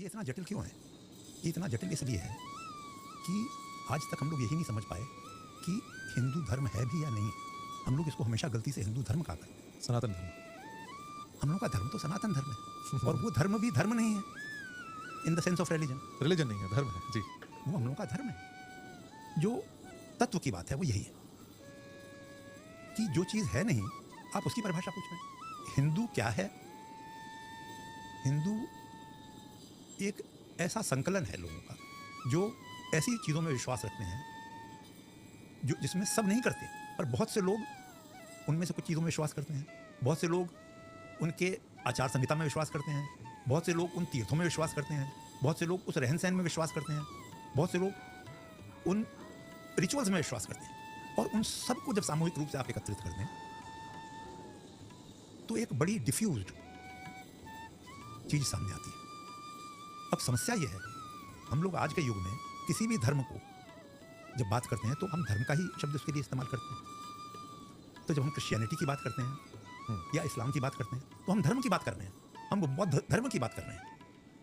इतना जटिल क्यों है? ये इतना जटिल इसलिए है कि आज तक हम लोग यही नहीं समझ पाए कि हिंदू धर्म है भी या नहीं है। हम लोग इसको हमेशा गलती से हिंदू धर्म कहा करते हैं। सनातन धर्म, हम लोग का धर्म तो सनातन धर्म है और वो धर्म भी धर्म नहीं है in the sense of religion. Religion नहीं है, धर्म है जी। वो हम लोग का धर्म है। जो तत्व की बात है वो यही है कि जो चीज़ है नहीं आप उसकी परिभाषा पूछ रहे हैं। हिंदू क्या है? हिंदू एक ऐसा संकलन है लोगों का जो ऐसी चीज़ों में विश्वास रखते हैं जो जिसमें सब नहीं करते, पर बहुत से लोग उनमें से कुछ चीज़ों में विश्वास करते हैं। बहुत से लोग उनके आचार संहिता में विश्वास करते हैं। बहुत से लोग उन तीर्थों में विश्वास करते हैं। बहुत से लोग उस रहन सहन में विश्वास करते हैं। बहुत से लोग उन रिचुअल्स में विश्वास करते हैं। और उन सबको जब सामूहिक रूप से आप एकत्रित करते हैं तो एक बड़ी डिफ्यूज्ड चीज़ सामने आती है। अब समस्या यह है, हम लोग आज के युग में किसी भी धर्म को जब बात करते हैं तो हम धर्म का ही शब्द उसके लिए इस्तेमाल करते हैं। तो जब हम क्रिश्चियनिटी की बात करते हैं या इस्लाम की बात करते हैं तो हम धर्म की बात कर रहे हैं, हम बौद्ध धर्म की बात कर रहे हैं।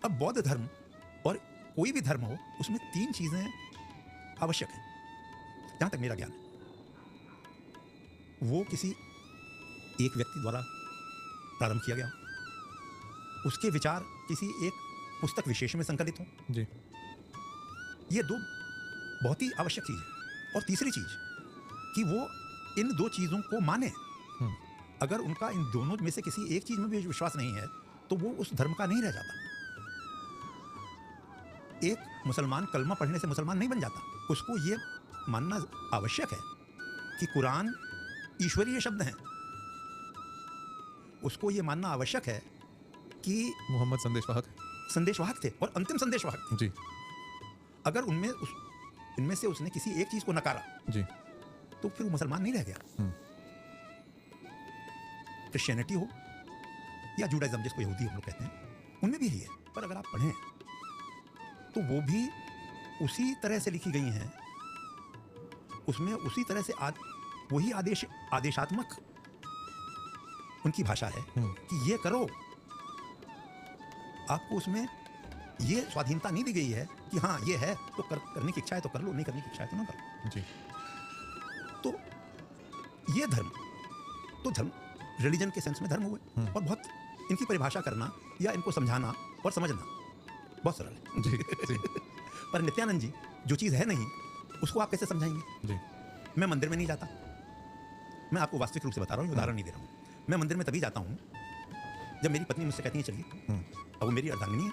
अब बौद्ध धर्म और कोई भी धर्म हो उसमें तीन चीज़ें आवश्यक हैं जहाँ तक मेरा ज्ञान है। वो किसी एक व्यक्ति द्वारा प्रारंभ किया गया, उसके विचार किसी एक पुस्तक विशेष में संकलित हों जी। ये दो बहुत ही आवश्यक चीज़ है। और तीसरी चीज़ कि वो इन दो चीज़ों को माने। अगर उनका इन दोनों में से किसी एक चीज़ में भी विश्वास नहीं है तो वो उस धर्म का नहीं रह जाता। एक मुसलमान कलमा पढ़ने से मुसलमान नहीं बन जाता। उसको ये मानना आवश्यक है कि कुरान ईश्वरीय शब्द हैं। उसको ये मानना आवश्यक है कि मोहम्मद संदेशवाहक थे और अंतिम संदेशवाहक थे जी। अगर इनमें से उसने किसी एक चीज को नकारा जी तो फिर वो मुसलमान नहीं रह गया। क्रिश्चियनिटी हो या जूडाइज्म जिसको यहूदी हम लोग कहते हैं, उनमें भी यही है। पर अगर आप पढ़ें तो वो भी उसी तरह से लिखी गई हैं, उसमें उसी तरह से वही आदेशात्मक उनकी भाषा है कि ये करो। आपको उसमें ये स्वाधीनता नहीं दी गई है कि हाँ ये है तो करने की इच्छा है तो कर लो, नहीं करने की इच्छा है तो ना करो जी। तो ये धर्म रिलीजन के सेंस में धर्म हुए। और बहुत इनकी परिभाषा करना या इनको समझाना और समझना बहुत सरल है जी, जी। पर नित्यानंद जी जो चीज़ है नहीं उसको आप कैसे समझाएंगे? जी। मैं मंदिर में नहीं जाता, मैं आपको वास्तविक रूप से बता रहा हूँ, उदाहरण नहीं दे रहा हूँ। मैं मंदिर में तभी जाता हूँ जब मेरी पत्नी मुझसे कहती है चलिए। अब वो मेरी अर्धांगिनी है